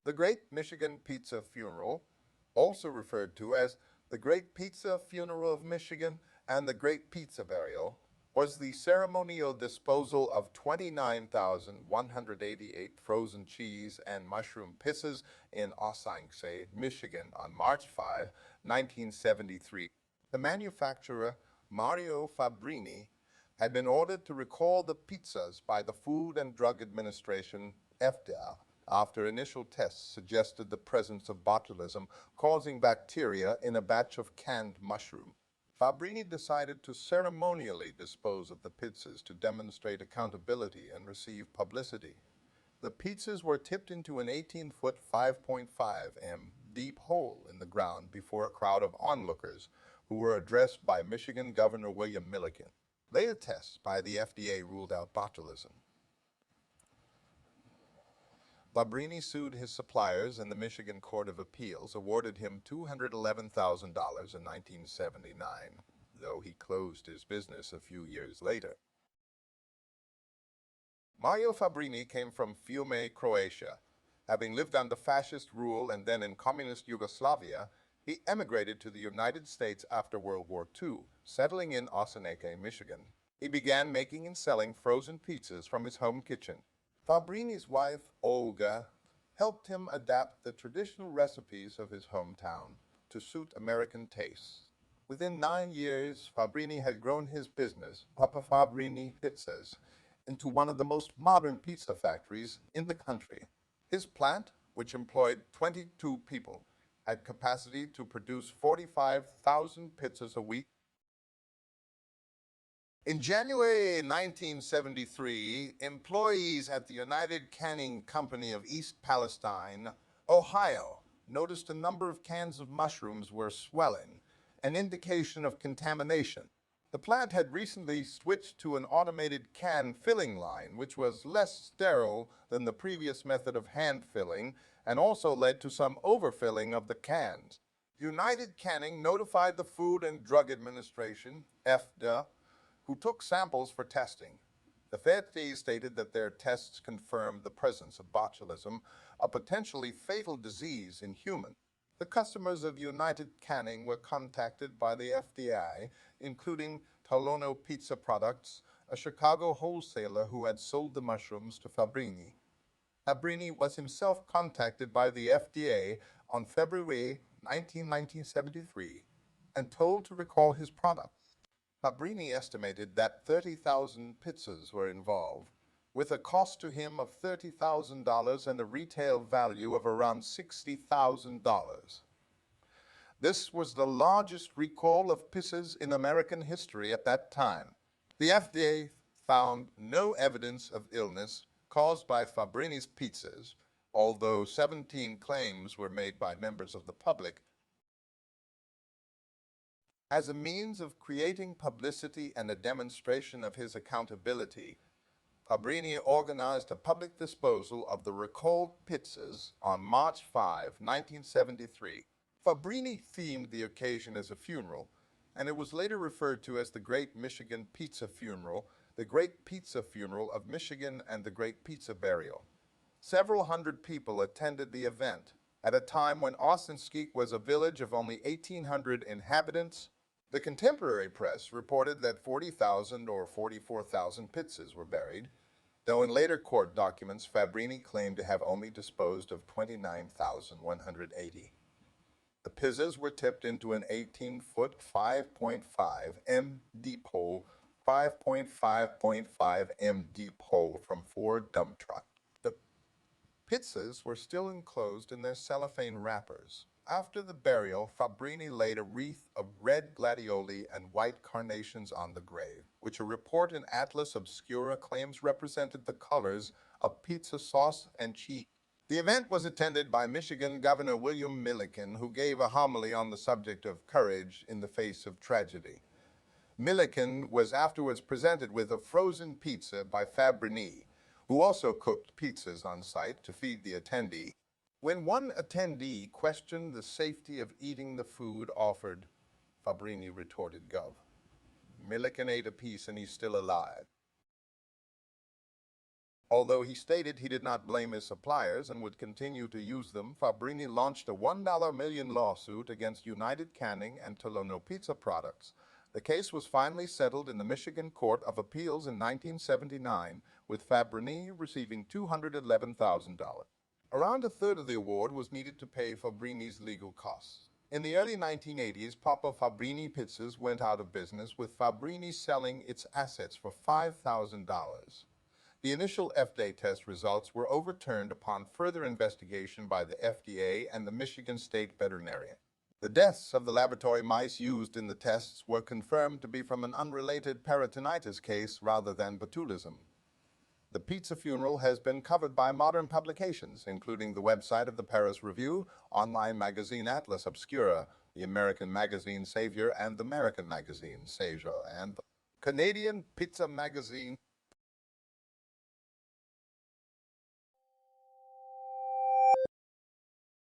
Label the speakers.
Speaker 1: The Great Michigan Pizza Funeral, also referred to as the Great Pizza Funeral of Michigan and the Great Pizza Burial, was the ceremonial disposal of 29,188 frozen cheese and mushroom pizzas in Ossandsee, Michigan on March 5, 1973. The manufacturer, Mario Fabrini, had been ordered to recall the pizzas by the Food and Drug Administration, FDA, after initial tests suggested the presence of botulism causing bacteria in a batch of canned mushroom. Fabrini decided to ceremonially dispose of the pizzas to demonstrate accountability and receive publicity. The pizzas were tipped into an 18-foot 5.5 m deep hole in the ground before a crowd of onlookers who were addressed by Michigan Governor William Milliken. Later tests by the FDA ruled out botulism. Fabrini sued his suppliers, and the Michigan Court of Appeals awarded him $211,000 in 1979, though he closed his business a few years later. Mario Fabrini came from Fiume, Croatia. Having lived under fascist rule and then in communist Yugoslavia, he emigrated to the United States after World War II, settling in Ossandsee, Michigan. He began making and selling frozen pizzas from his home kitchen. Fabrini's wife, Olga, helped him adapt the traditional recipes of his hometown to suit American tastes. Within 9 years, Fabrini had grown his business, Papa Fabrini Pizzas, into one of the most modern pizza factories in the country. His plant, which employed 22 people, had capacity to produce 45,000 pizzas a week. In January 1973, employees at the United Canning Company of East Palestine, Ohio, noticed a number of cans of mushrooms were swelling, an indication of contamination. The plant had recently switched to an automated can filling line, which was less sterile than the previous method of hand filling and also led to some overfilling of the cans. United Canning notified the Food and Drug Administration, FDA, who took samples for testing. The FDA stated that their tests confirmed the presence of botulism, a potentially fatal disease in humans. The customers of United Canning were contacted by the FBI, including Tolono Pizza Products, a Chicago wholesaler who had sold the mushrooms to Fabrini. Fabrini was himself contacted by the FDA on February 1973 and told to recall his product. Fabrini estimated that 30,000 pizzas were involved, with a cost to him of $30,000 and a retail value of around $60,000. This was the largest recall of pizzas in American history at that time. The FDA found no evidence of illness caused by Fabrini's pizzas, although 17 claims were made by members of the public. As a means of creating publicity and a demonstration of his accountability, Fabrini organized a public disposal of the recalled pizzas on March 5, 1973. Fabrini themed the occasion as a funeral, and it was later referred to as the Great Michigan Pizza Funeral, the Great Pizza Funeral of Michigan, and the Great Pizza Burial. Several hundred people attended the event at a time when Ossandsee was a village of only 1,800 inhabitants. The contemporary press reported that 40,000 or 44,000 pizzas were buried, though in later court documents Fabrini claimed to have only disposed of 29,180. The pizzas were tipped into an 18-foot 5.5 m deep hole, 5.5 m deep hole from 4 dump trucks. The pizzas were still enclosed in their cellophane wrappers. After the burial, Fabrini laid a wreath of red gladioli and white carnations on the grave, which a report in Atlas Obscura claims represented the colors of pizza sauce and cheese. The event was attended by Michigan Governor William Milliken, who gave a homily on the subject of courage in the face of tragedy. Milliken was afterwards presented with a frozen pizza by Fabrini, who also cooked pizzas on site to feed the attendee. When one attendee questioned the safety of eating the food offered, Fabrini retorted, "Gov. Milliken ate a piece and he's still alive." Although he stated he did not blame his suppliers and would continue to use them, Fabrini launched a $1 million lawsuit against United Canning and Tolono Pizza Products. The case was finally settled in the Michigan Court of Appeals in 1979, with Fabrini receiving $211,000. Around a third of the award was needed to pay Fabrini's legal costs. In the early 1980s, Papa Fabrini Pizzas went out of business, with Fabrini selling its assets for $5,000. The initial FDA test results were overturned upon further investigation by the FDA and the Michigan State Veterinarian. The deaths of the laboratory mice used in the tests were confirmed to be from an unrelated peritonitis case rather than botulism. The pizza funeral has been covered by modern publications, including the website of the Paris Review, online magazine Atlas Obscura, the American magazine Savior, and the American magazine Savior, and the Canadian Pizza magazine